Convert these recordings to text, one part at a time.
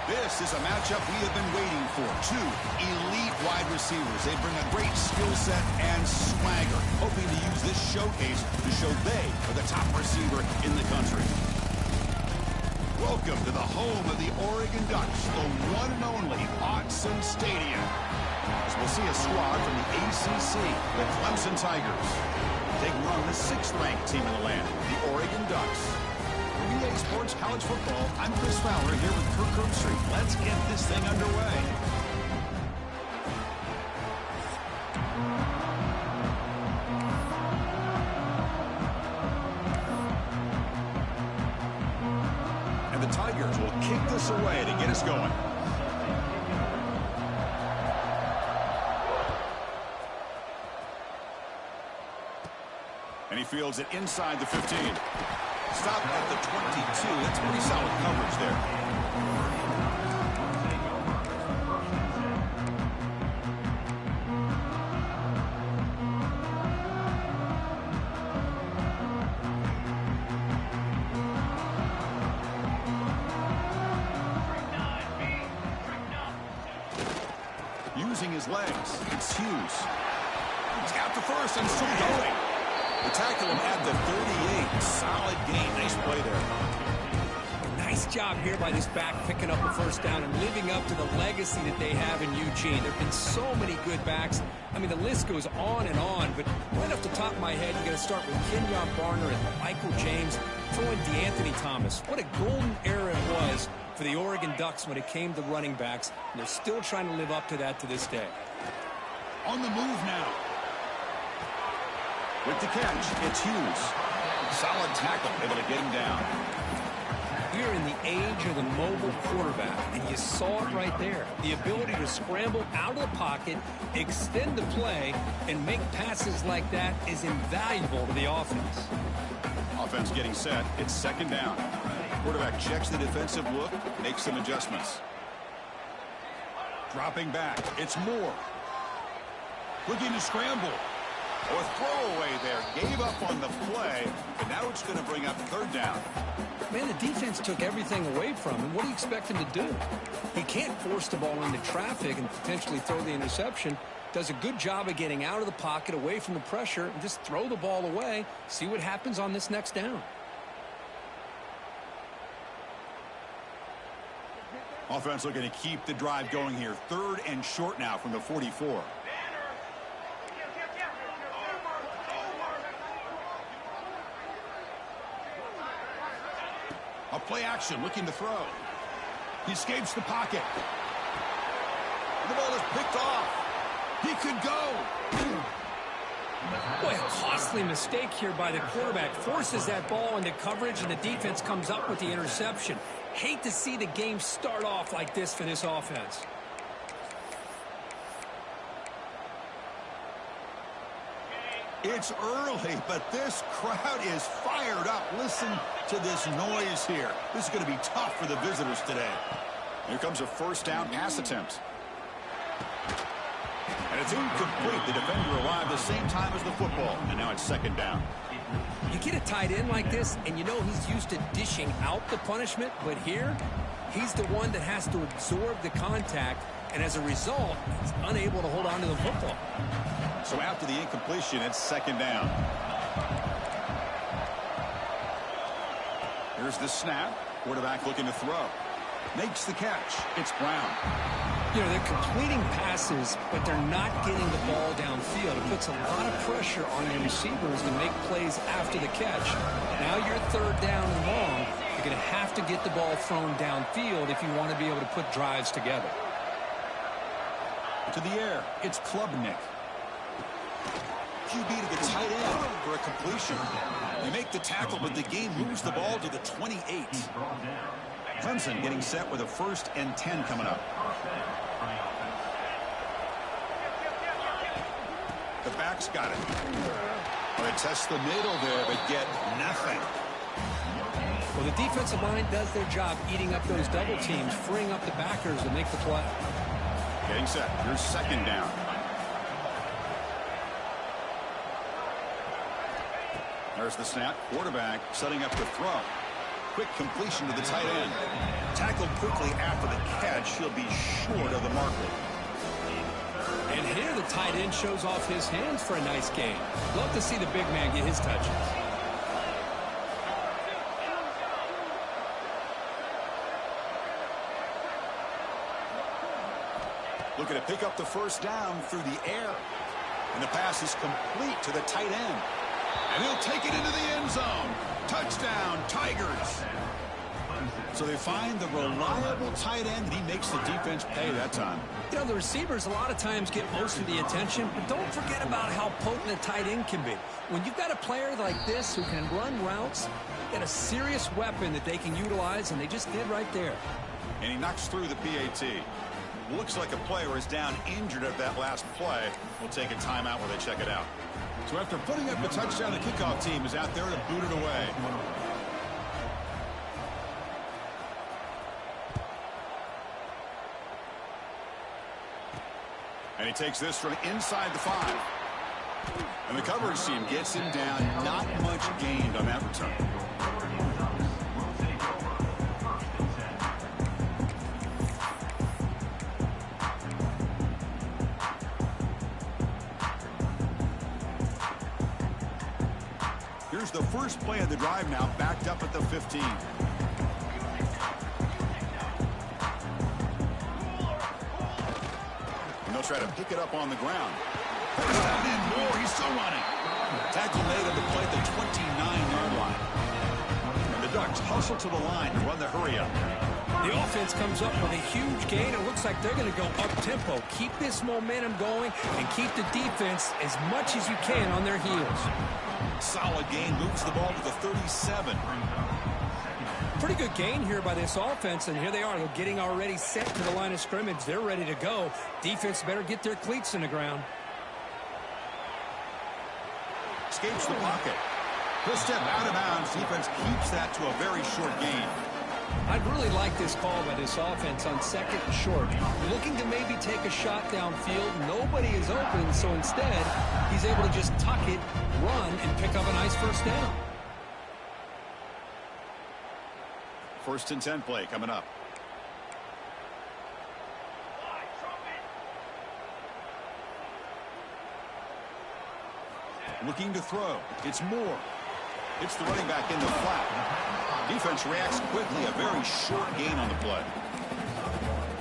This is a matchup we have been waiting for. Two elite wide receivers. They bring a great skill set and swagger, hoping to use this showcase to show they are the top receiver in the country. Welcome to the home of the Oregon Ducks, the one and only Autzen Stadium. As we'll see a squad from the ACC, the Clemson Tigers, taking on the 6th-ranked team in the land, the Oregon Ducks. For EA Sports College Football, I'm Chris Fowler here with Kirk Herbstreit. Let's get this thing underway. And the Tigers will kick this away to get us going. And he fields it inside the 15. Stop at the 22. That's pretty solid coverage there. Using his legs, it's Hughes. He's got the first and still going. They tackle him at the 38. Solid gain. Nice play there. Nice job here by this back picking up a first down and living up to the legacy that they have in Eugene. There have been so many good backs. I mean, the list goes on and on, but right off the top of my head, you're going to start with Kenyon Barner and Michael James, throwing DeAnthony Thomas. What a golden era it was for the Oregon Ducks when it came to running backs, and they're still trying to live up to that to this day. On the move now. With the catch, it's Hughes. Solid tackle, able to get him down. We're in the age of the mobile quarterback, and you saw it right there. The ability to scramble out of the pocket, extend the play, and make passes like that is invaluable to the offense. Offense getting set. It's 2nd down. Quarterback checks the defensive look, makes some adjustments. Dropping back. It's Moore. Looking to scramble. Or throwaway there. Gave up on the play, but now it's going to bring up 3rd down. Man, the defense took everything away from him. What do you expect him to do? He can't force the ball into traffic and potentially throw the interception. Does a good job of getting out of the pocket, away from the pressure, and just throw the ball away. See what happens on this next down. Offense looking to keep the drive going here. 3rd and short now from the 44. A play action, looking to throw. He escapes the pocket. The ball is picked off. He could go. Boy, a costly mistake here by the quarterback. Forces that ball into coverage, and the defense comes up with the interception. Hate to see the game start off like this for this offense. It's early, but this crowd is fired up. Listen to this noise here. This is going to be tough for the visitors today. Here comes a 1st down pass attempt. And it's incomplete. The defender arrived the same time as the football. And now it's 2nd down. You get a tight end like this, and you know he's used to dishing out the punishment. But here, he's the one that has to absorb the contact. And as a result, he's unable to hold on to the football. So after the incompletion, it's 2nd down. Here's the snap. Quarterback looking to throw. Makes the catch. It's Brown. You know, they're completing passes, but they're not getting the ball downfield. It puts a lot of pressure on their receivers to make plays after the catch. Now you're 3rd down and long. You're going to have to get the ball thrown downfield if you want to be able to put drives together. To the air. It's Klubnik. QB to the tight end for a completion. They make the tackle, but the game moves the ball to the 28. Clemson getting set with a 1st and 10 coming up. The back's got it. Well, they test the middle there, but get nothing. Well, the defensive line does their job eating up those double teams, freeing up the backers to make the play. Getting set. Here's 2nd down. There's the snap. Quarterback setting up the throw. Quick completion to the tight end. Tackled quickly after the catch. He'll be short of the marker. And here the tight end shows off his hands for a nice gain. Love to see the big man get his touches. Looking to pick up the first down through the air. And the pass is complete to the tight end. And he'll take it into the end zone. Touchdown, Tigers. So they find the reliable tight end, and he makes the defense pay that time. You know, the receivers a lot of times get most of the attention, but don't forget about how potent a tight end can be. When you've got a player like this who can run routes, got a serious weapon that they can utilize, and they just did right there. And he knocks through the PAT. Looks like a player is down injured at that last play. We'll take a timeout where they check it out. So after putting up a touchdown, the kickoff team is out there to boot it away. And he takes this from inside the 5. And the coverage team gets him down. Not much gained on that return. Here's the first play of the drive now, backed up at the 15. And they'll try to pick it up on the ground. First down and more. He's still running. Tackle made on the play at the 29-yard line. And the Ducks hustle to the line to run the hurry-up. The offense comes up with a huge gain. It looks like they're going to go up-tempo. Keep this momentum going and keep the defense as much as you can on their heels. Solid gain, moves the ball to the 37. Pretty good gain here by this offense, and here they are. They're getting already set to the line of scrimmage. They're ready to go. Defense better get their cleats in the ground. Escapes the pocket. He'll step out of bounds. Defense keeps that to a very short gain. I'd really like this call by this offense on second and short. Looking to maybe take a shot downfield. Nobody is open, so instead, he's able to just tuck it, run, and pick up a nice first down. First and 10 play coming up. Looking to throw. It's Moore. It's the running back in the flat. Defense reacts quickly. A very short gain on the play.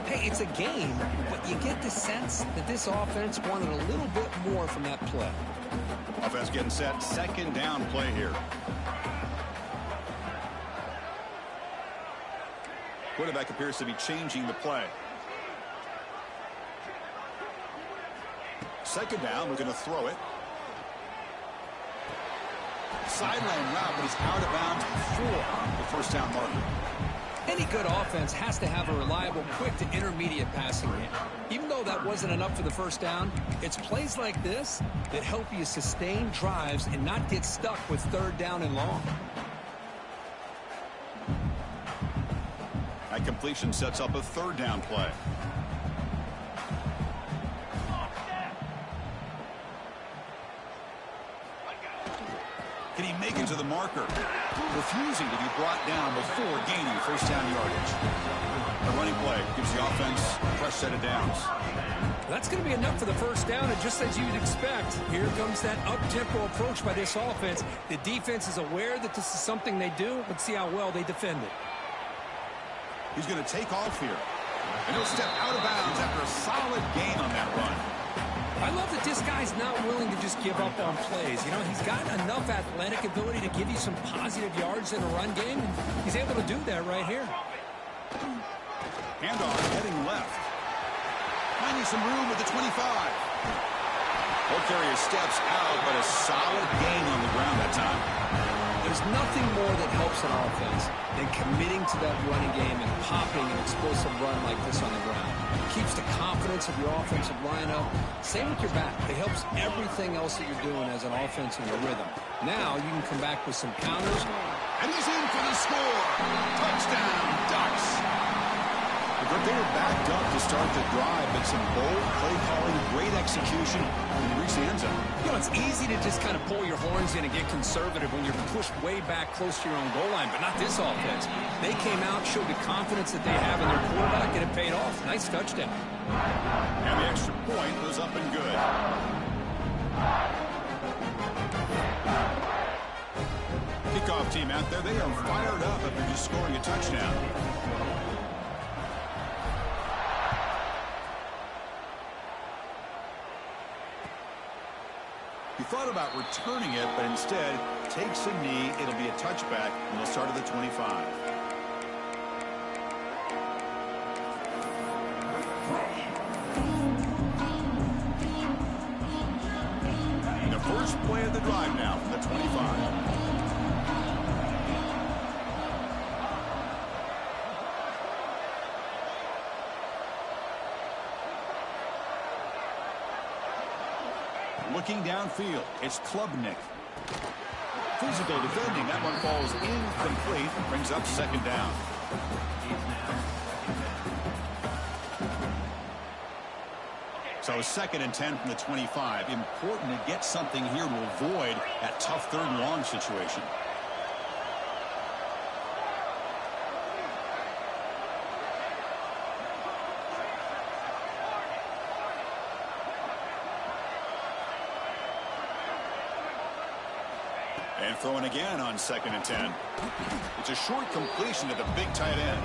Hey, it's a game, but you get the sense that this offense wanted a little bit more from that play. Offense getting set. Second down play here. Quarterback appears to be changing the play. Second down. We're going to throw it. Sideline route, but he's out of bounds before the first down marker. Any good offense has to have a reliable, quick to intermediate passing game. Even though that wasn't enough for the first down, it's plays like this that help you sustain drives and not get stuck with third down and long. That completion sets up a third down play. Can he make it to the marker? Refusing to be brought down before gaining first down yardage. The running play gives the offense a fresh set of downs. That's going to be enough for the first down, and just as you'd expect, here comes that up-tempo approach by this offense. The defense is aware that this is something they do. Let's see how well they defend it. He's going to take off here. And he'll step out of bounds after a solid gain on that run. I love that this guy's not willing to just give up on plays. You know, he's got enough athletic ability to give you some positive yards in a run game, and he's able to do that right here. Handoff heading left. Finding some room with the 25. Ball carrier steps out, but a solid gain on the ground that time. There's nothing more that helps an offense than committing to that running game and popping an explosive run like this on the ground. It keeps the confidence of your offensive lineup. Same with your back. It helps everything else that you're doing as an offense in your rhythm. Now you can come back with some counters. And he's in for the score. Touchdown, Ducks. The But they were backed up to start the drive, but some bold play calling, great execution, and reach the end zone. You know, it's easy to just kind of pull your horns in and get conservative when you're pushed way back close to your own goal line, but not this offense. They came out, showed the confidence that they have in their quarterback, and it paid off. Nice touchdown. And the extra point was up and good. Kickoff team out there, they are fired up after just scoring a touchdown. He thought about returning it, but instead takes a knee. It'll be a touchback, and they'll start at the 25. The first play of the drive now from the 25. Looking downfield, it's Klubnik. Physical defending, that one falls incomplete, brings up second down. So 2nd and 10 from the 25. Important to get something here to avoid that tough 3rd and long situation. And throwing again on 2nd and 10. It's a short completion to the big tight end.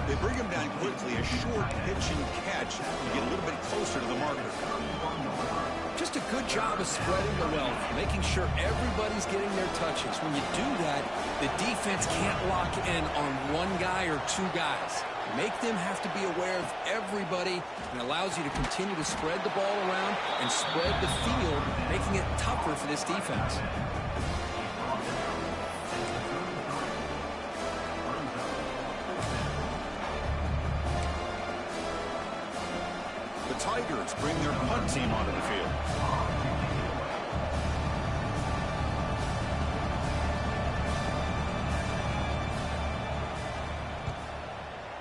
They bring him down quickly, a short pitch and catch to get a little bit closer to the marker. Just a good job of spreading the wealth, making sure everybody's getting their touches. When you do that, the defense can't lock in on one guy or 2 guys. Make them have to be aware of everybody, and allows you to continue to spread the ball around and spread the field, making it tougher for this defense. Tigers bring their punt team onto the field.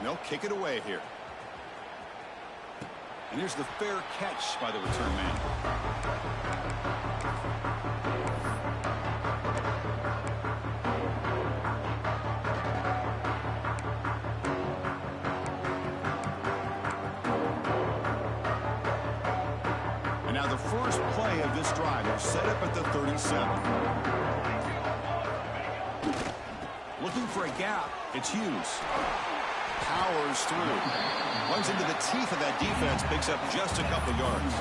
They'll kick it away here. And here's the fair catch by the return man. Now the first play of this drive, they're set up at the 37. Looking for a gap, it's Hughes. Powers through. Runs into the teeth of that defense, picks up just a couple yards.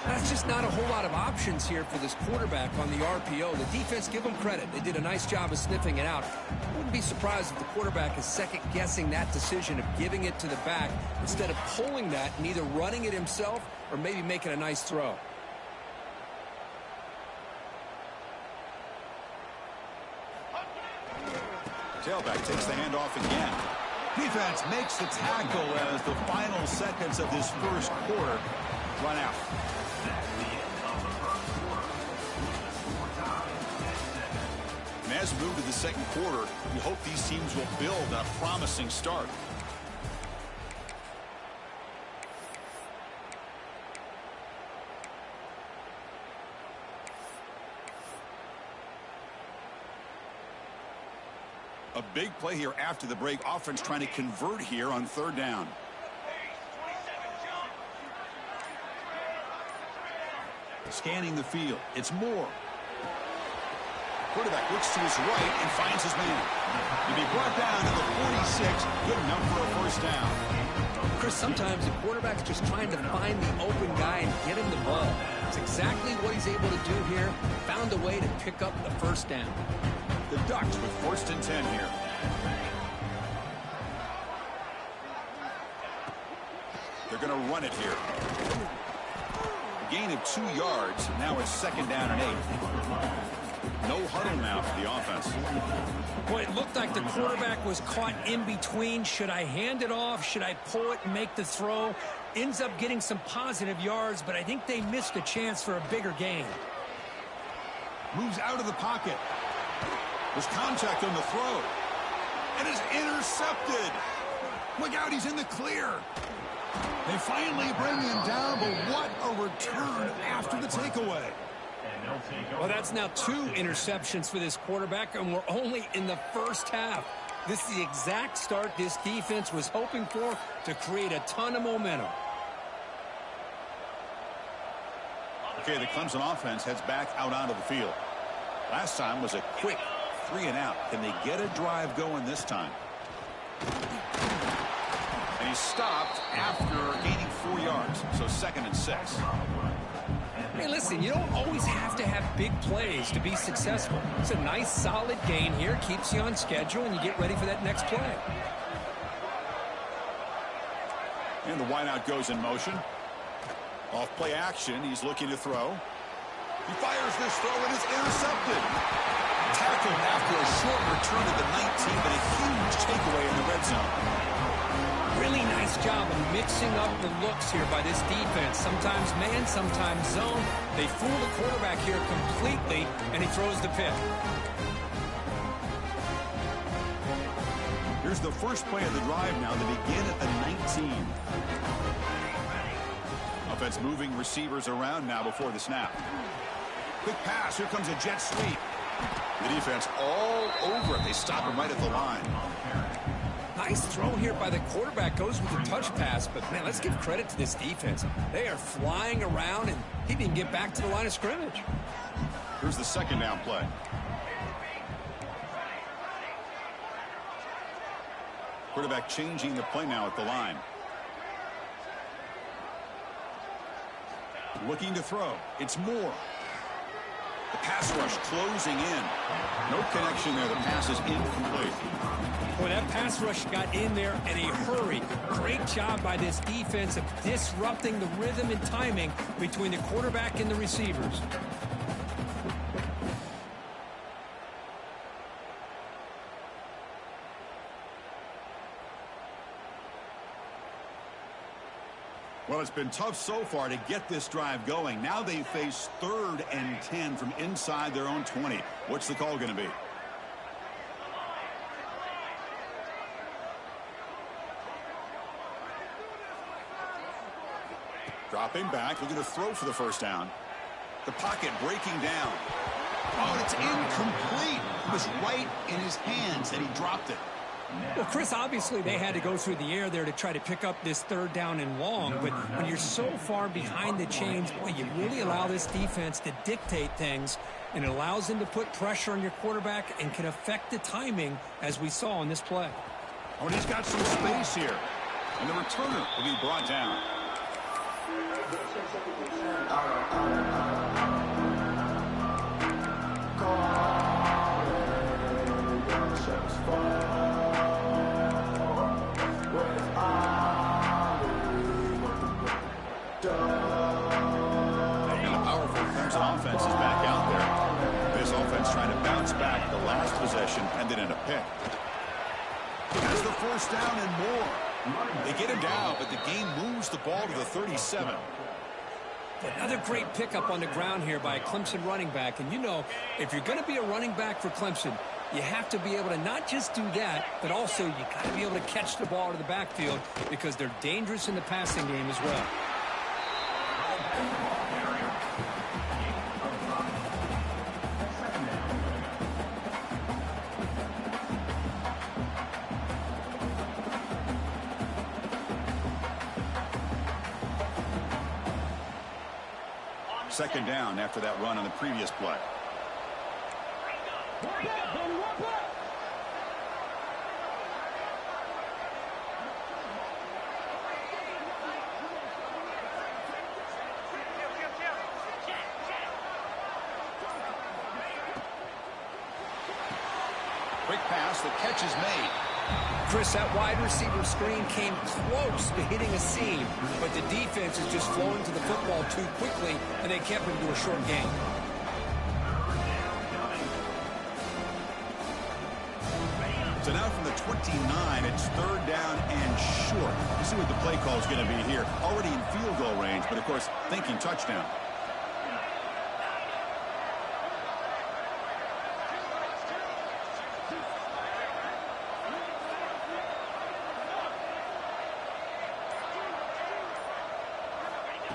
That's just not a whole lot of options here for this quarterback on the RPO. The defense, give them credit. They did a nice job of sniffing it out. Wouldn't be surprised if the quarterback is second-guessing that decision of giving it to the back instead of pulling that and either running it himself or maybe making a nice throw. Tailback takes the handoff again. Defense makes the tackle as the final seconds of this first quarter run out. And as we move to the second quarter, we hope these teams will build a promising start. A big play here after the break. Offense trying to convert here on 3rd down. Scanning the field. It's Moore. Quarterback looks to his right and finds his man. To be brought down to the 46. Good enough for a first down. Chris, sometimes the quarterback's just trying to find the open guy and get him the ball. It's exactly what he's able to do here. Found a way to pick up the first down. The Ducks with 1st and 10 here. They're going to run it here. A gain of 2 yards. Now it's 2nd down and 8. No huddle now for the offense. Boy, it looked like the quarterback was caught in between. Should I hand it off? Should I pull it and make the throw? Ends up getting some positive yards, but I think they missed a chance for a bigger gain. Moves out of the pocket. There's contact on the throw. And is intercepted. Look out, he's in the clear. They finally bring him down, but what a return after the takeaway. Well, that's now 2 interceptions for this quarterback, and we're only in the first half. This is the exact start this defense was hoping for to create a ton of momentum. Okay, the Clemson offense heads back out onto the field. Last time was a quick 3 and out. Can they get a drive going this time? And he stopped after gaining 4 yards, so 2nd and 6. Hey, listen, you don't always have to have big plays to be successful. It's a nice, solid gain here. Keeps you on schedule, and you get ready for that next play. And the wideout goes in motion. Off play action, he's looking to throw. He fires this throw, and it's intercepted. Tackled after a short return to the 19, but a huge takeaway in the red zone. Really nice job of mixing up the looks here by this defense. Sometimes man, sometimes zone. They fool the quarterback here completely, and he throws the pick. Here's the first play of the drive now. They begin at the 19. Offense moving receivers around now before the snap. Quick pass. Here comes a jet sweep. The defense all over it. They stop him right at the line. Nice throw here by the quarterback. Goes with the touch pass, but man, let's give credit to this defense. They are flying around, and he didn't get back to the line of scrimmage. Here's the 2nd down play. Quarterback changing the play now at the line. Looking to throw. It's Moore. The pass rush closing in. No connection there. The pass is incomplete. Boy, that pass rush got in there in a hurry. Great job by this defense of disrupting the rhythm and timing between the quarterback and the receivers. Well, it's been tough so far to get this drive going. Now they face 3rd and 10 from inside their own 20. What's the call going to be? Dropping back, looking to throw for the first down. The pocket breaking down. Oh, it's incomplete. It was right in his hands, and he dropped it. Well, Chris, obviously they had to go through the air there to try to pick up this 3rd down and long, but when you're so far behind the chains, boy, you really allow this defense to dictate things, and it allows them to put pressure on your quarterback and can affect the timing, as we saw on this play. Oh, and he's got some space here, and the returner will be brought down. Offense is back out there. This offense trying to bounce back the last possession and then in a pick. Has the first down and more. They get him down, but the game moves the ball to the 37. Another great pickup on the ground here by a Clemson running back. And you know, if you're going to be a running back for Clemson, you have to be able to not just do that, but also you got to be able to catch the ball to the backfield because they're dangerous in the passing game as well. Second down after that run on the previous play. Quick pass, the catch is made. Chris, that wide receiver screen came close to hitting a seam, but the defense is just flowing to the football too quickly, and they kept him to a short gain. So now from the 29, it's 3rd down and short. Let's see what the play call is going to be here. Already in field goal range, but of course, thinking touchdown.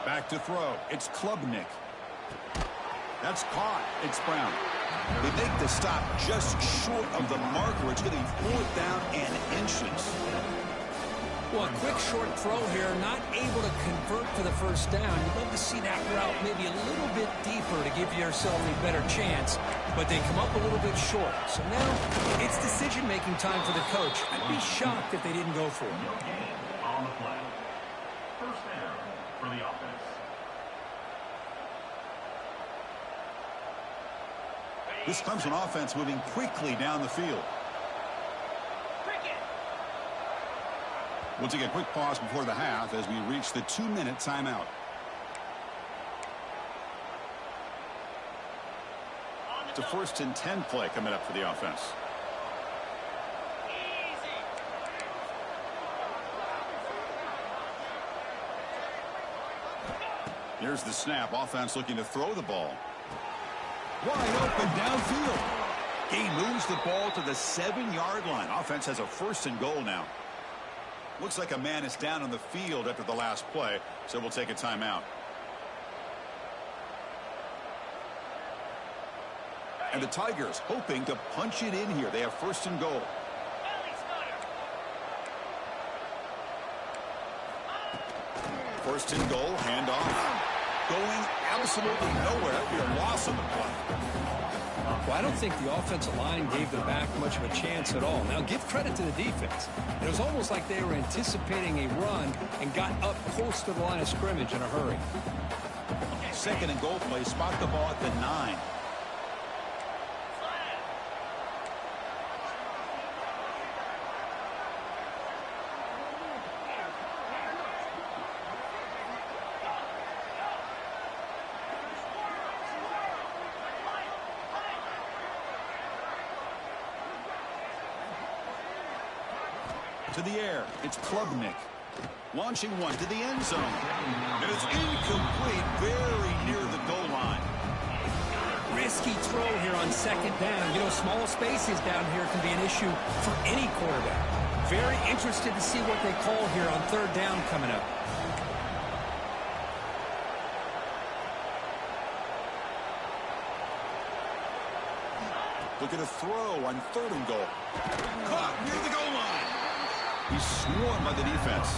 Back to throw. It's Klubnik. That's caught. It's Brown. They make the stop just short of the marker. It's going to be 4th down and inches. Well, a quick short throw here, not able to convert for the first down. You'd love to see that route maybe a little bit deeper to give yourself a better chance, but they come up a little bit short. So now it's decision-making time for the coach. I'd be shocked if they didn't go for it. On the play. First down for the offense. This Clemson offense moving quickly down the field. We'll take a quick pause before the half as we reach the 2-minute timeout. It's a 1st and 10 play coming up for the offense. Here's the snap. Offense looking to throw the ball. Wide open downfield. He moves the ball to the 7-yard line. Offense has a 1st and goal now. Looks like a man is down on the field after the last play, so we'll take a timeout. And the Tigers hoping to punch it in here. They have 1st and goal. First and goal, handoff. Going absolutely nowhere. That'd be a loss on the play. Well, I don't think the offensive line gave them back much of a chance at all. Now, give credit to the defense. It was almost like they were anticipating a run and got up close to the line of scrimmage in a hurry. 2nd and goal play. Spot the ball at the 9. To the air, it's Klubnik. Launching one to the end zone. And it's incomplete, very near the goal line. Risky throw here on 2nd down. You know, small spaces down here can be an issue for any quarterback. Very interested to see what they call here on 3rd down coming up. Look at a throw on 3rd and goal. Caught near the goal line. He's swarmed by the defense.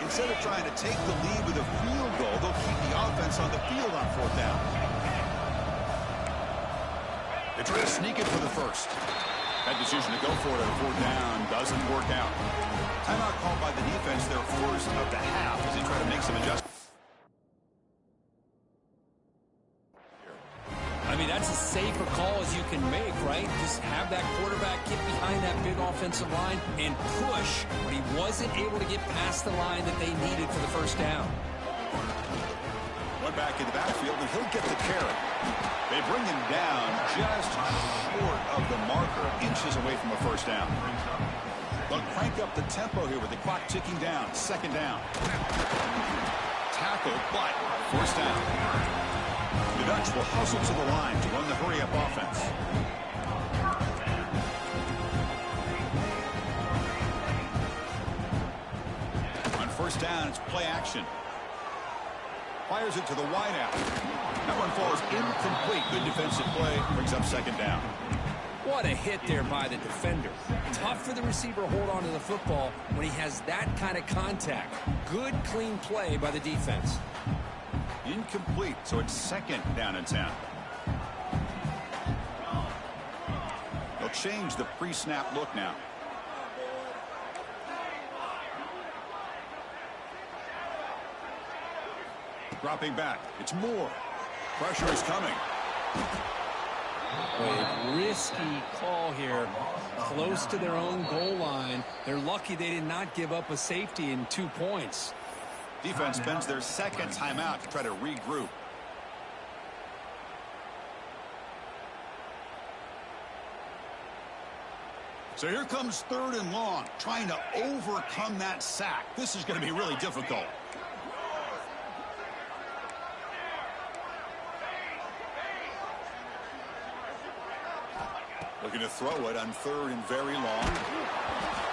Instead of trying to take the lead with a field goal, they'll keep the offense on the field on 4th down. They try to sneak it for the 1st. That decision to go for it on 4th down doesn't work out. Timeout called by the defense, their 1st of the half, as they try to make some adjustments. I mean, that's as safe a call as you can make, right? Just have that quarterback get behind that big offensive line and push when he wasn't able to get past the line that they needed for the 1st down. One back in the backfield, and he'll get the carry. They bring him down just short of the marker, inches away from a 1st down. They'll crank up the tempo here with the clock ticking down. 2nd down. Tackle, but 1st down. The Ducks will hustle to the line to run the hurry-up offense. On 1st down, it's play action. Fires it to the wideout. That one falls incomplete. Good defensive play. Brings up 2nd down. What a hit there by the defender. Tough for the receiver to hold on to the football when he has that kind of contact. Good, clean play by the defense. Incomplete, so it's 2nd down and 10. They'll change the pre-snap look now. Dropping back, it's Moore. Pressure is coming. A risky call here, close to their own goal line. They're lucky they did not give up a safety in 2 points. Defense spends their 2nd timeout to try to regroup. So here comes 3rd and long, trying to overcome that sack. This is going to be really difficult. Looking to throw it on 3rd and very long.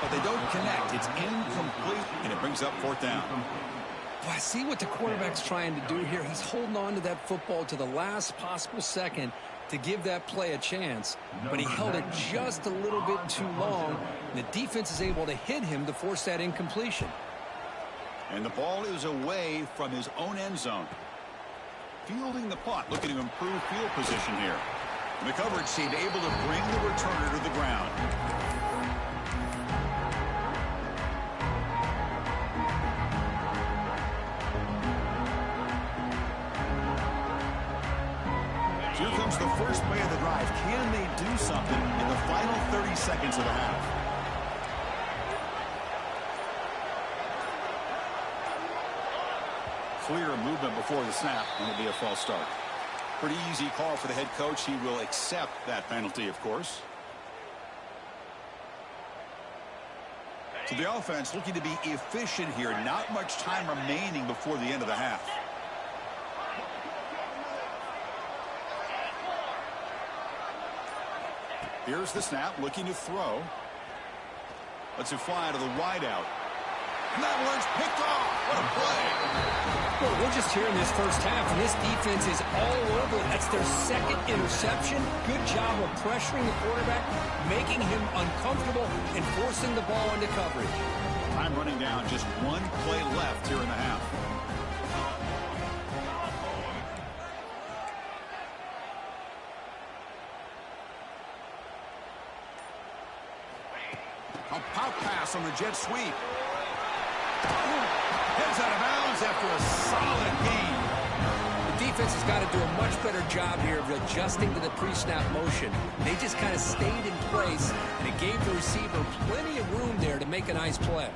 But they don't connect. It's incomplete, and it brings up 4th down. Well, I see what the quarterback's trying to do here. He's holding on to that football to the last possible second to give that play a chance. But he held it just a little bit too long. And the defense is able to hit him to force that incompletion. And the ball is away from his own end zone. Fielding the punt, looking to improve field position here. And the coverage seemed able to bring the returner to the ground. Here comes the first play of the drive. Can they do something in the final 30 seconds of the half? Clear movement before the snap, and it'll be a false start. Pretty easy call for the head coach. He will accept that penalty, of course. So the offense looking to be efficient here. Not much time remaining before the end of the half. Here's the snap, looking to throw. Lets it fly to the wideout. And that one's picked off. What a play. Well, we're just here in this first half, and this defense is all over. That's their 2nd interception. Good job of pressuring the quarterback, making him uncomfortable, and forcing the ball into coverage. Time running down. Just 1 play left here in the half. A pop pass on the jet sweep. Heads out of bounds after a solid gain. The defense has got to do a much better job here of adjusting to the pre-snap motion. They just kind of stayed in place, and it gave the receiver plenty of room there to make a nice play.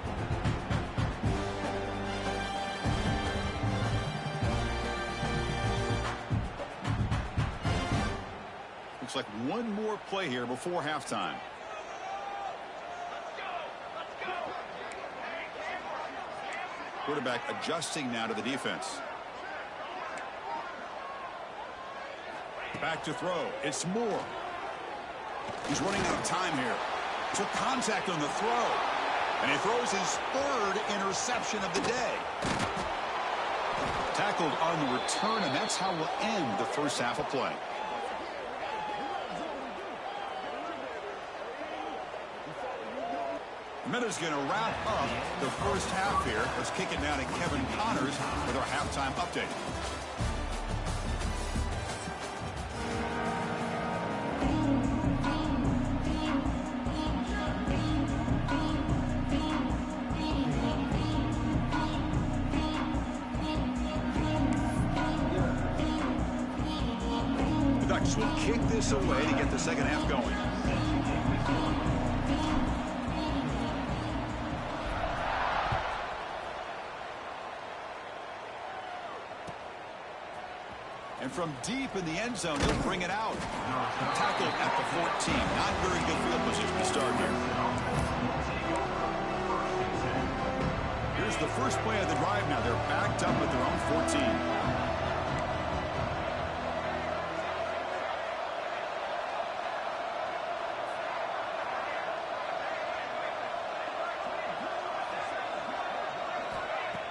Looks like one more play here before halftime. Quarterback adjusting now to the defense. Back to throw. It's Moore. He's running out of time here. Took contact on the throw. And he throws his 3rd interception of the day. Tackled on the return, and that's how we'll end the first half of play. Minute's going to wrap up the first half here. Let's kick it down to Kevin Connors with our halftime update. The Ducks will kick this away to get the second half going. And from deep in the end zone, they'll bring it out. Tackled at the 14. Not very good field position to start here. Here's the first play of the drive now. They're backed up at their own 14.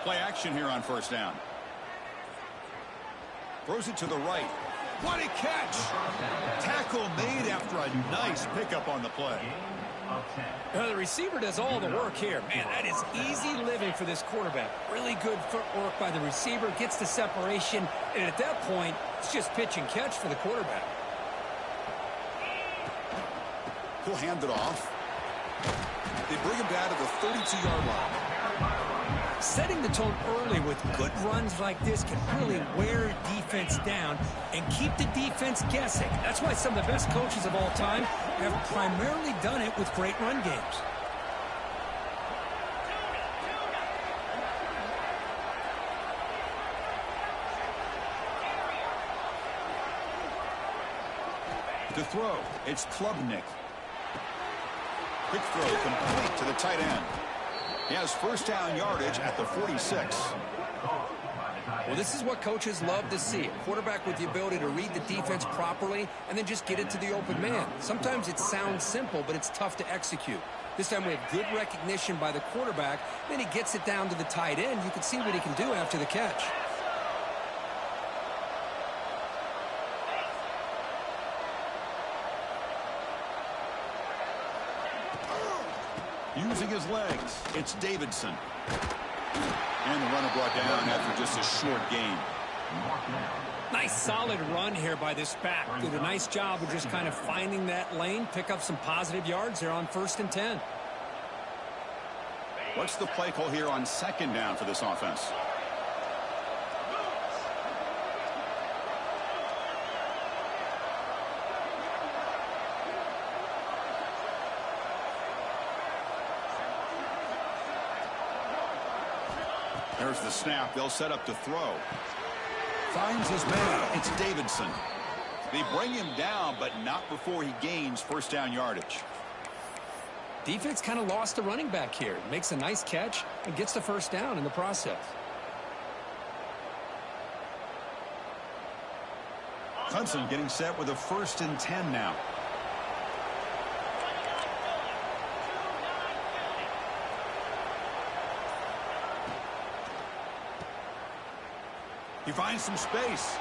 Play action here on first down. Throws it to the right. What a catch! Tackle made after a nice pickup on the play. The receiver does all the work here. Man, that is easy living for this quarterback. Really good footwork by the receiver. Gets the separation. And at that point, it's just pitch and catch for the quarterback. He'll hand it off. They bring him down to the 32-yard line. Setting the tone early with good runs like this can really wear defense down and keep the defense guessing. That's why some of the best coaches of all time have primarily done it with great run games. To throw, it's Klubnik. Quick throw complete to the tight end. He has first down yardage at the 46. Well, this is what coaches love to see. A quarterback with the ability to read the defense properly and then just get it to the open man. Sometimes it sounds simple, but it's tough to execute. This time we have good recognition by the quarterback. Then he gets it down to the tight end. You can see what he can do after the catch. Using his legs, it's Davidson. And the runner brought down after just a short gain. Nice solid run here by this back. Did a nice job of just kind of finding that lane, pick up some positive yards there on 1st and 10. What's the play call here on 2nd down for this offense? There's the snap. They'll set up to throw. Finds his man. It's Davidson. They bring him down, but not before he gains 1st down yardage. Defense kind of lost the running back here. Makes a nice catch and gets the 1st down in the process. Clemson getting set with a 1st and 10 now. He finds some space.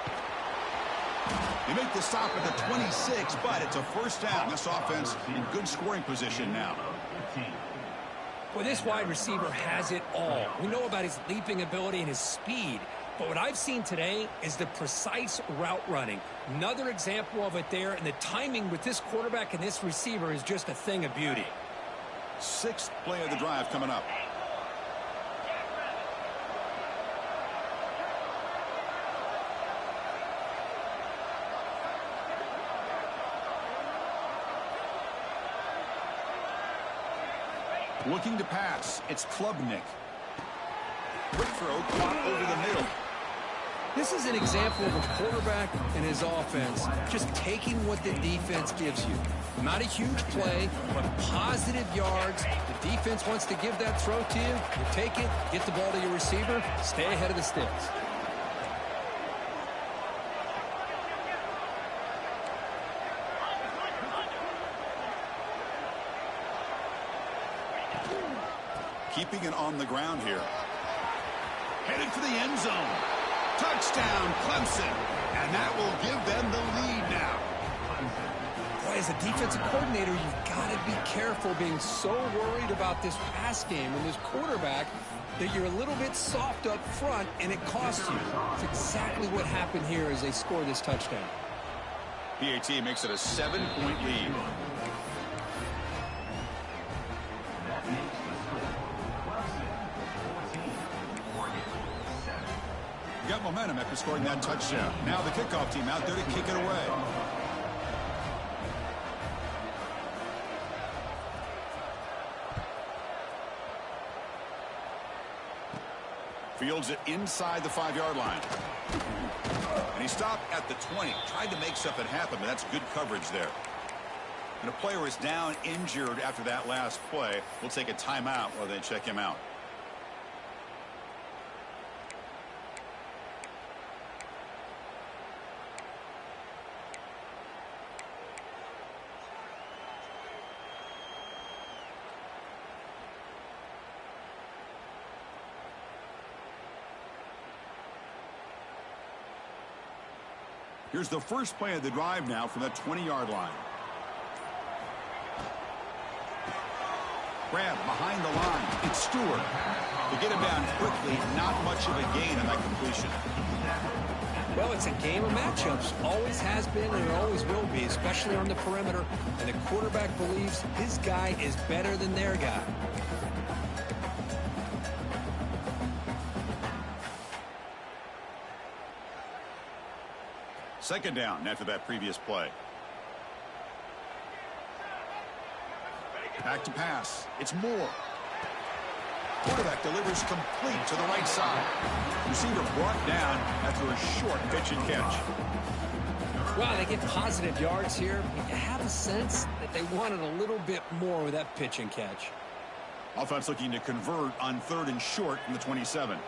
They make the stop at the 26, but it's a 1st down. This offense in good scoring position now. Well, this wide receiver has it all. We know about his leaping ability and his speed, but what I've seen today is the precise route running. Another example of it there, and the timing with this quarterback and this receiver is just a thing of beauty. 6th play of the drive coming up. Looking to pass. It's Klubnik. Quick throw caught over the middle. This is an example of a quarterback and his offense just taking what the defense gives you. Not a huge play, but positive yards. The defense wants to give that throw to you. You take it, get the ball to your receiver, stay ahead of the sticks. Keeping it on the ground here. Headed for the end zone. Touchdown, Clemson. And that will give them the lead now. Boy, as a defensive coordinator, you've got to be careful being so worried about this pass game and this quarterback that you're a little bit soft up front and it costs you. It's exactly what happened here as they score this touchdown. PAT makes it a 7-point lead. Got momentum after scoring that touchdown. Now the kickoff team out there to kick it away. Fields it inside the 5-yard line. And he stopped at the 20. Tried to make something happen, but that's good coverage there. And a player is down injured after that last play. We'll take a timeout while they check him out. Here's the first play of the drive now from the 20-yard line. Grab behind the line. It's Stewart. To get him down quickly, not much of a gain on that completion. Well, it's a game of matchups. Always has been and it always will be, especially on the perimeter. And the quarterback believes his guy is better than their guy. Second down after that previous play. Back to pass. It's Moore. Quarterback delivers complete to the right side. Receiver brought down after a short pitch and catch. Wow, they get positive yards here. But you have a sense that they wanted a little bit more with that pitch and catch. Offense looking to convert on 3rd and short from the 27.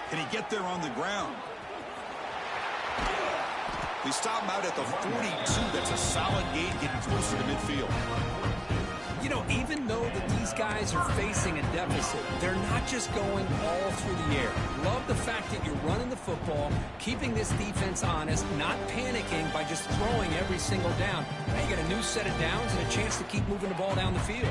Can he get there on the ground? We stop him out at the 42. That's a solid gain, getting closer to midfield. You know, even though that these guys are facing a deficit, they're not just going all through the air. Love the fact that you're running the football, keeping this defense honest, not panicking by just throwing every single down. Now you got a new set of downs and a chance to keep moving the ball down the field.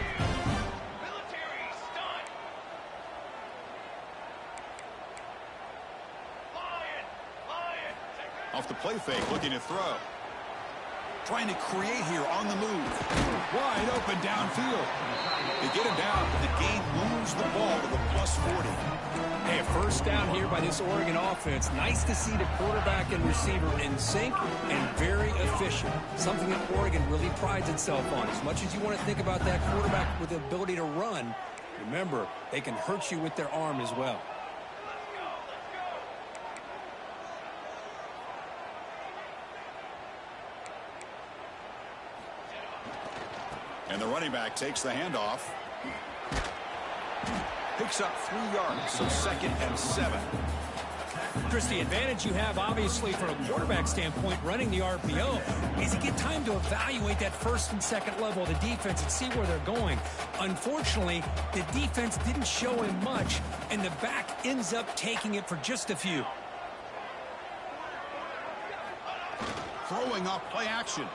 Off the play fake, looking to throw. Trying to create here on the move. Wide open downfield. They get him down, but the game moves the ball to the +40. Hey, a first down here by this Oregon offense. Nice to see the quarterback and receiver in sync and very efficient. Something that Oregon really prides itself on. As much as you want to think about that quarterback with the ability to run, remember, they can hurt you with their arm as well. And the running back takes the handoff. Picks up 3 yards, so 2nd and 7. Chris, the advantage you have, obviously, from a quarterback standpoint, running the RPO, is you get time to evaluate that first and second level of the defense and see where they're going. Unfortunately, the defense didn't show him much, and the back ends up taking it for just a few. Throwing off play action.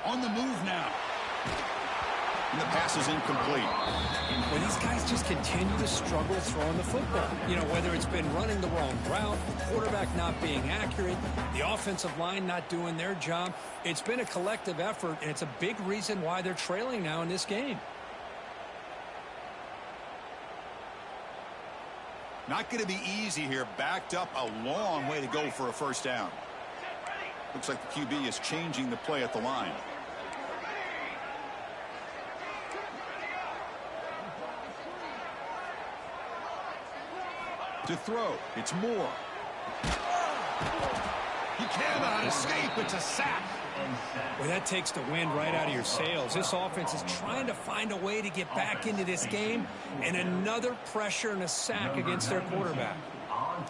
On the move now. And the pass is incomplete. Well, these guys just continue to struggle throwing the football. You know, whether it's been running the wrong route, the quarterback not being accurate, the offensive line not doing their job. It's been a collective effort, and it's a big reason why they're trailing now in this game. Not going to be easy here. Backed up a long way to go for a first down. Looks like the QB is changing the play at the line. To throw, it's Moore. He cannot escape. It's a sack. Well, that takes the wind right out of your sails. This offense is trying to find a way to get back into this game, and another pressure and a sack against their quarterback.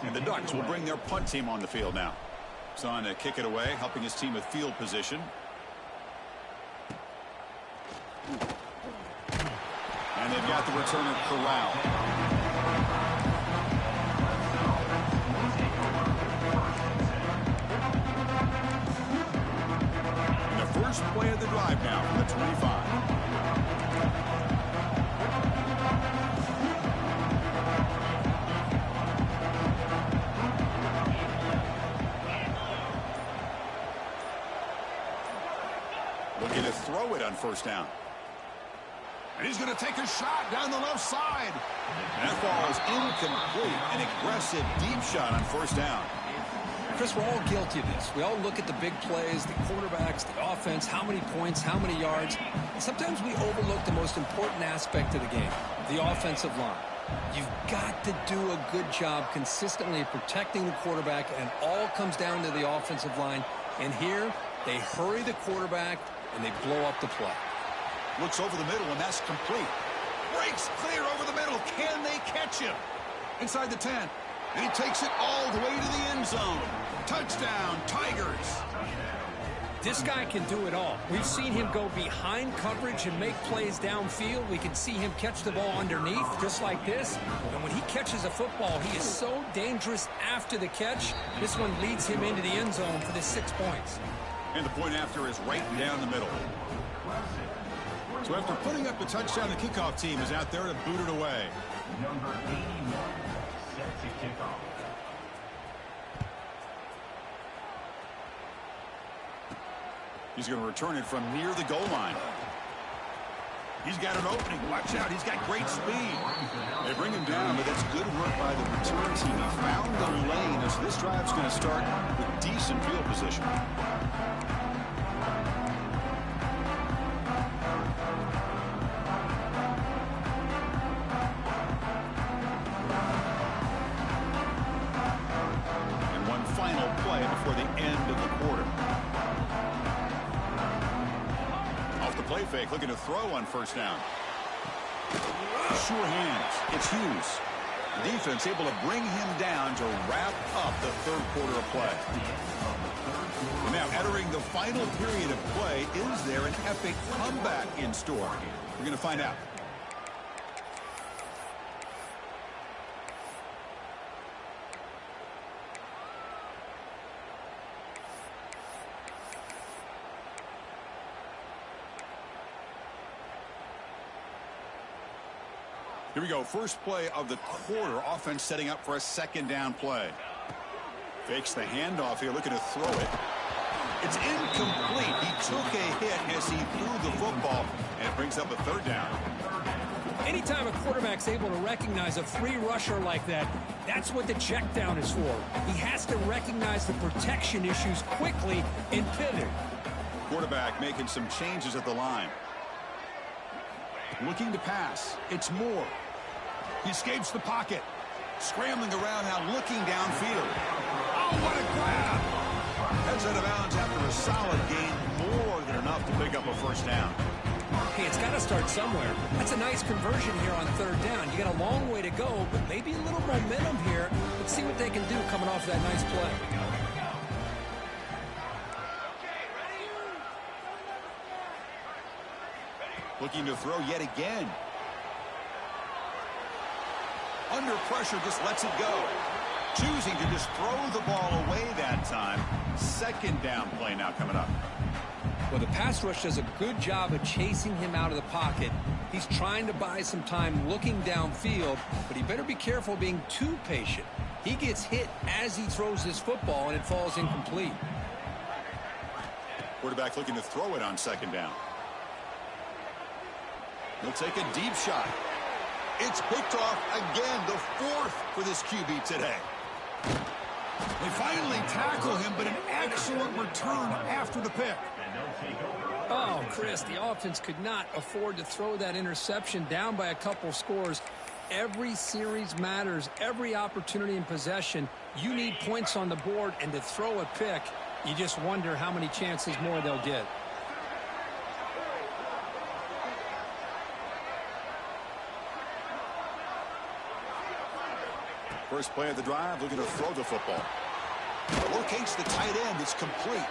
And the Ducks will bring their punt team on the field now. It's on to kick it away, helping his team with field position. And they've got the returner corralled. First play of the drive now from the 25. Looking to throw it on first down. And he's going to take a shot down the left side. And that ball is incomplete. An aggressive deep shot on first down. Chris, we're all guilty of this. We all look at the big plays, the quarterbacks, the offense, how many points, how many yards. And sometimes we overlook the most important aspect of the game, the offensive line. You've got to do a good job consistently protecting the quarterback, and it all comes down to the offensive line. And here, they hurry the quarterback, and they blow up the play. Looks over the middle, and that's complete. Breaks clear over the middle. Can they catch him? Inside the 10. And he takes it all the way to the end zone. Touchdown, Tigers. This guy can do it all. We've seen him go behind coverage and make plays downfield. We can see him catch the ball underneath, just like this. And when he catches a football, he is so dangerous after the catch. This one leads him into the end zone for the 6 points. And the point after is right down the middle. So after putting up the touchdown, the kickoff team is out there to boot it away. Number 81, set to kick off. He's going to return it from near the goal line. He's got an opening. Watch out. He's got great speed. They bring him down, but that's good work by the return team. He found the lane as this drive's going to start with decent field position. And one final play before the end of the quarter. Play fake, looking to throw on first down. Sure hands. It's Hughes. Defense able to bring him down to wrap up the third quarter of play. Now entering the final period of play, is there an epic comeback in store? We're going to find out. Here we go. First play of the quarter. Offense setting up for a second down play. Fakes the handoff here, looking to throw it. It's incomplete. He took a hit as he threw the football, and it brings up a third down. Anytime a quarterback's able to recognize a free rusher like that, that's what the check down is for. He has to recognize the protection issues quickly and pivot. Quarterback making some changes at the line. Looking to pass. It's Moore. He escapes the pocket. Scrambling around now, looking downfield. Oh, what a grab! Heads out of bounds after a solid gain, more than enough to pick up a first down. Hey, it's got to start somewhere. That's a nice conversion here on third down. You got a long way to go, but maybe a little momentum here. Let's see what they can do coming off that nice play. Looking to throw yet again. Under pressure, just lets it go. Choosing to just throw the ball away that time. Second down play now coming up. Well, the pass rush does a good job of chasing him out of the pocket. He's trying to buy some time looking downfield, but he better be careful being too patient. He gets hit as he throws his football, and it falls incomplete. Quarterback looking to throw it on second down. He'll take a deep shot. It's picked off again, the fourth for this QB today. They finally tackle him, but an excellent return after the pick. Oh, Chris, the offense could not afford to throw that interception down by a couple scores. Every series matters. Every opportunity in possession. You need points on the board, and to throw a pick, you just wonder how many chances more they'll get. First play of the drive, looking to throw the football. Locates the tight end. It's complete.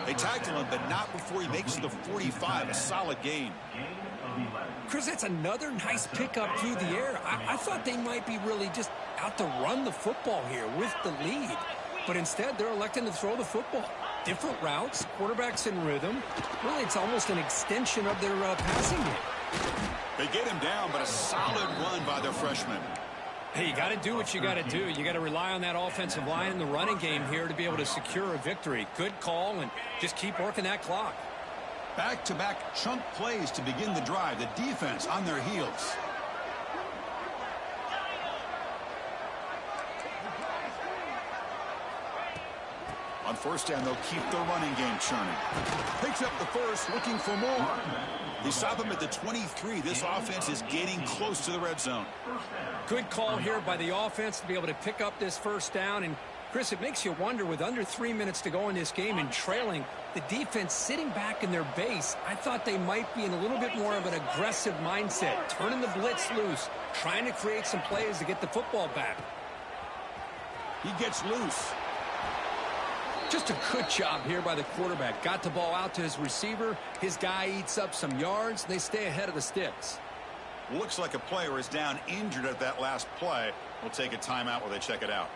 They tackle him, but not before he makes the 45. A solid gain. Chris, that's another nice pickup through the air. I thought they might be really just out to run the football here with the lead. But instead, they're electing to throw the football. Different routes, quarterbacks in rhythm. Really, it's almost an extension of their passing game. They get him down, but a solid run by their freshman. Hey, you got to do what you got to do. You got to rely on that offensive line in the running game here to be able to secure a victory. Good call, and just keep working that clock. Back-to-back chunk plays to begin the drive. The defense on their heels. On first down, they'll keep their running game churning. Picks up the first, looking for more. They stop him at the 23. This offense is getting close to the red zone. Good call here by the offense to be able to pick up this first down. And, Chris, it makes you wonder, with under 3 minutes to go in this game and trailing, the defense sitting back in their base, I thought they might be in a little bit more of an aggressive mindset, turning the blitz loose, trying to create some plays to get the football back. He gets loose. Just a good job here by the quarterback. Got the ball out to his receiver. His guy eats up some yards. They stay ahead of the sticks. Looks like a player is down injured at that last play. We'll take a timeout while they check it out.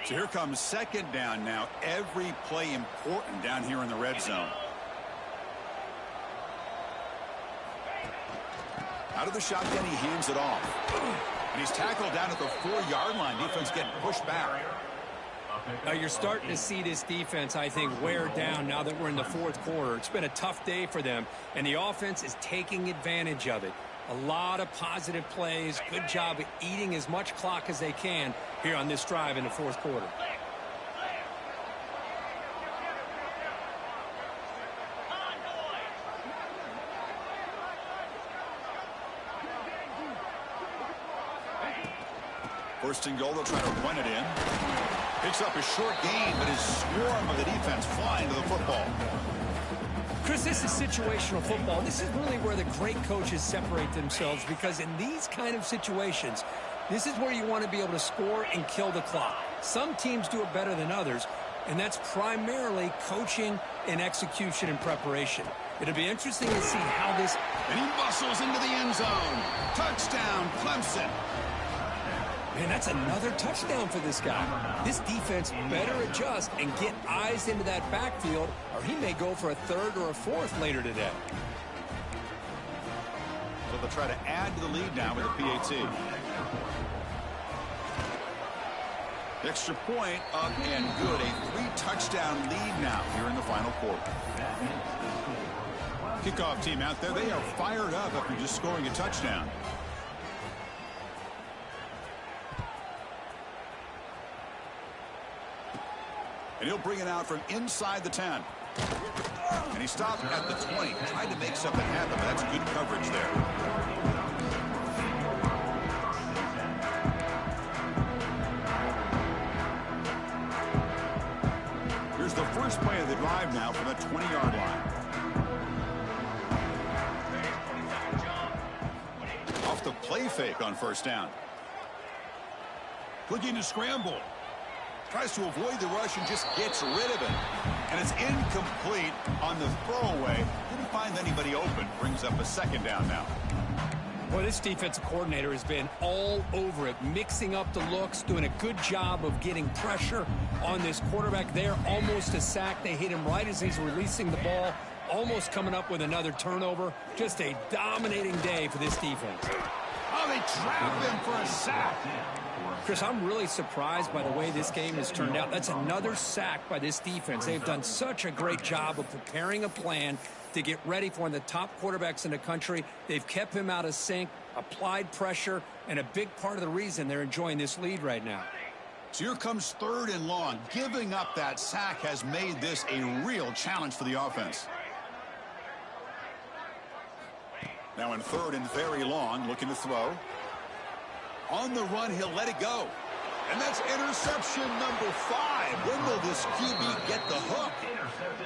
So here comes second down now. Every play important down here in the red zone. Out of the shotgun, he hands it off. And he's tackled down at the 4-yard line. Defense getting pushed back. Now you're starting to see this defense, I think, wear down now that we're in the fourth quarter. It's been a tough day for them, and the offense is taking advantage of it. A lot of positive plays. Good job of eating as much clock as they can here on this drive in the fourth quarter. First and goal, they'll try to run it in. Picks up a short gain, but his swarm of the defense flying to the football. Chris, this is situational football. This is really where the great coaches separate themselves, because in these kind of situations, this is where you want to be able to score and kill the clock. Some teams do it better than others, and that's primarily coaching and execution and preparation. It'll be interesting to see how this... And he muscles into the end zone. Touchdown, Clemson. Man, that's another touchdown for this guy. This defense better adjust and get eyes into that backfield, or he may go for a third or a fourth later today. So they'll try to add to the lead now with a PAT. Extra point up and good. A 3-touchdown lead now here in the final quarter. Kickoff team out there, they are fired up after just scoring a touchdown. And he'll bring it out from inside the 10. And he stopped at the 20. Tried to make something happen, but that's good coverage there. Here's the first play of the drive now from the 20-yard line. Off the play fake on first down. Looking to scramble. Tries to avoid the rush and just gets rid of it. And it's incomplete on the throwaway. Didn't find anybody open. Brings up a second down now. Well, this defensive coordinator has been all over it, mixing up the looks, doing a good job of getting pressure on this quarterback there. Almost a sack. They hit him right as he's releasing the ball. Almost coming up with another turnover. Just a dominating day for this defense. Oh, they trap him for a sack. Chris, I'm really surprised by the way this game has turned out. That's another sack by this defense. They've done such a great job of preparing a plan to get ready for one of the top quarterbacks in the country. They've kept him out of sync, applied pressure, and a big part of the reason they're enjoying this lead right now. So here comes 3rd and long. Giving up that sack has made this a real challenge for the offense. Now in 3rd and very long, looking to throw. On the run, he'll let it go. And that's interception number 5. When will this QB get the hook?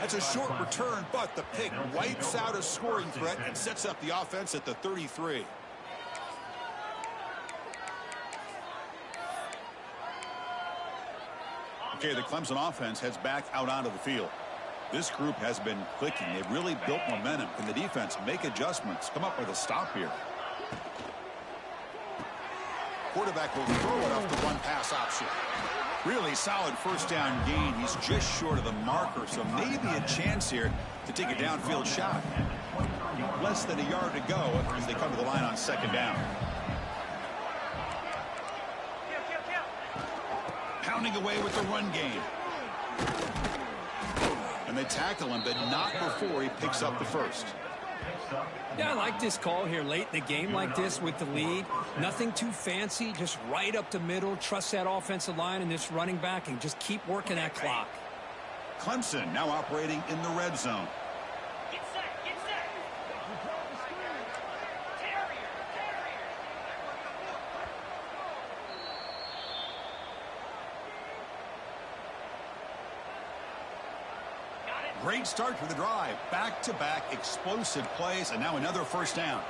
That's a short return, but the pick wipes out a scoring threat and sets up the offense at the 33. Okay, the Clemson offense heads back out onto the field. This group has been clicking. They've really built momentum. Can the defense make adjustments? Come up with a stop here. Quarterback will throw it off the one-pass option. Really solid first down gain. He's just short of the marker, so maybe a chance here to take a downfield shot. Less than a yard to go as they come to the line on 2nd down. Pounding away with the run game. And they tackle him, but not before he picks up the first. Yeah, I like this call here late in the game like this with the lead. Nothing too fancy, just right up the middle. Trust that offensive line and this running back and just keep working that clock. Clemson now operating in the red zone. Get set, get set. Great start for the drive. Back-to-back explosive plays, and now another first down.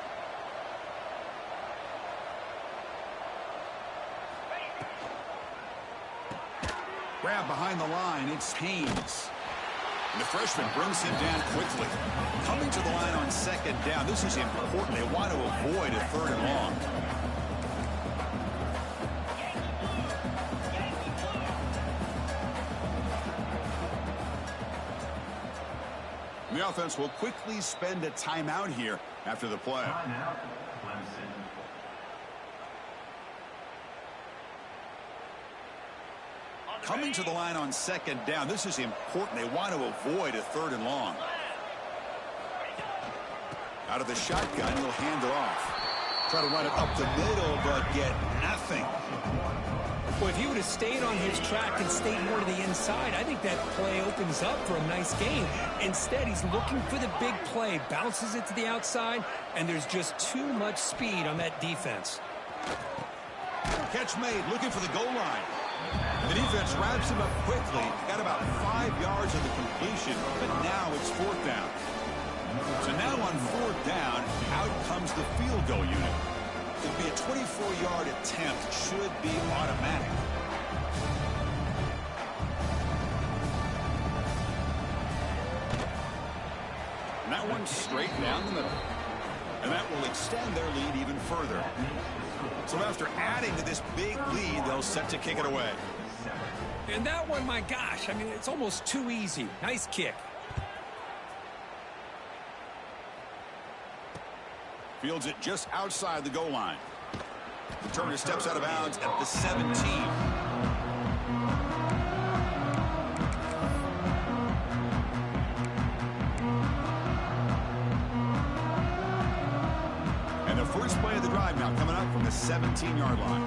Grab behind the line. It's Haynes. And the freshman brings him down quickly. Coming to the line on 2nd down. This is important. They want to avoid a 3rd and long. The offense will quickly spend a timeout here after the play. Coming to the line on 2nd down. This is important. They want to avoid a 3rd and long. Out of the shotgun, he'll hand it off. Try to run it up the middle, but get nothing. Well, if he would have stayed on his track and stayed more to the inside, I think that play opens up for a nice gain. Instead, he's looking for the big play, bounces it to the outside, and there's just too much speed on that defense. Catch made, looking for the goal line. The defense wraps him up quickly. Got about 5 yards of the completion, but now it's 4th down. So now on fourth down, out comes the field goal unit. It'll be a 24-yard attempt. Should be automatic. And that one's straight down the middle. And that will extend their lead even further. So after adding to this big lead, they'll set to kick it away. And that one, my gosh, I mean, it's almost too easy. Nice kick. Fields it just outside the goal line. Returner steps out of bounds at the 17. And the first play of the drive now coming up from the 17-yard line.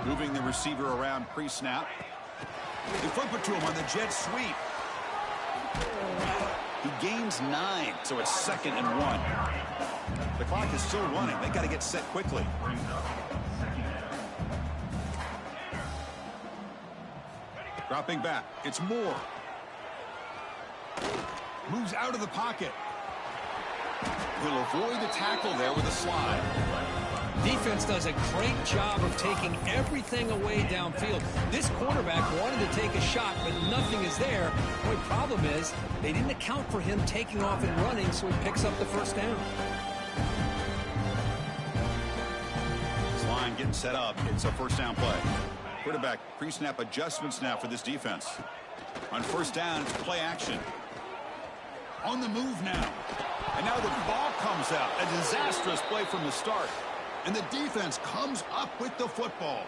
Moving the receiver around pre-snap. They flip it to him on the jet sweep. He gains 9, so it's 2nd and 1. The clock is still running. They got to get set quickly. Dropping back. It's Moore. Moves out of the pocket. He'll avoid the tackle there with a slide. Defense does a great job of taking everything away downfield. This quarterback wanted to take a shot, but nothing is there. The only problem is they didn't account for him taking off and running, so he picks up the first down. This line getting set up. It's a first down play. Quarterback pre-snap adjustments now for this defense. On first down, it's play action. On the move now. And now the ball comes out. A disastrous play from the start. And the defense comes up with the football.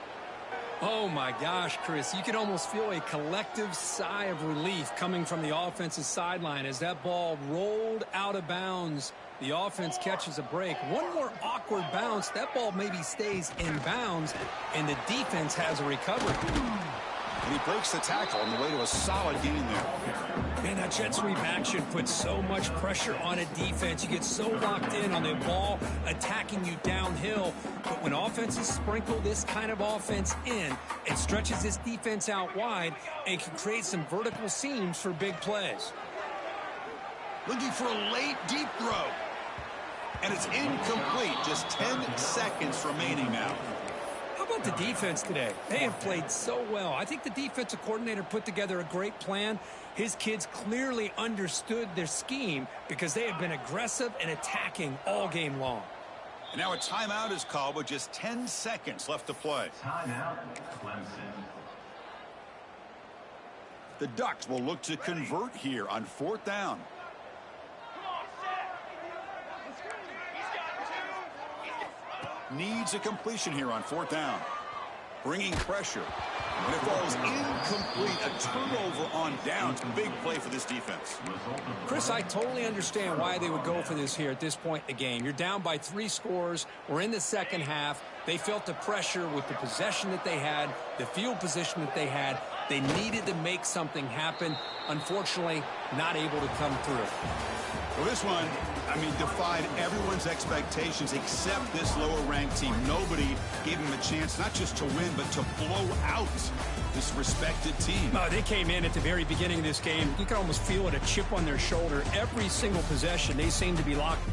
Oh, my gosh, Chris. You can almost feel a collective sigh of relief coming from the offensive sideline as that ball rolled out of bounds. The offense catches a break. One more awkward bounce. That ball maybe stays in bounds, and the defense has a recovery. And he breaks the tackle on the way to a solid gain there. Man, that jet sweep action puts so much pressure on a defense. You get so locked in on the ball attacking you downhill. But when offenses sprinkle this kind of offense in, it stretches this defense out wide and can create some vertical seams for big plays. Looking for a late deep throw. And it's incomplete. Just 10 seconds remaining now. How about the defense today? They have played so well. I think the defensive coordinator put together a great plan. His kids clearly understood their scheme because they have been aggressive and attacking all game long. And now a timeout is called with just 10 seconds left to play. Timeout, Clemson. The Ducks will look to convert here on fourth down. Needs a completion here on fourth down. Bringing pressure. And it falls incomplete. A turnover on downs. Big play for this defense. Chris, I totally understand why they would go for this here at this point in the game. You're down by 3 scores. We're in the second half. They felt the pressure with the possession that they had, the field position that they had. They needed to make something happen. Unfortunately, not able to come through. Well, this one, I mean, defied everyone's expectations except this lower-ranked team. Nobody gave them a chance not just to win, but to blow out this respected team. They came in at the very beginning of this game. You can almost feel it, a chip on their shoulder. Every single possession, they seem to be locked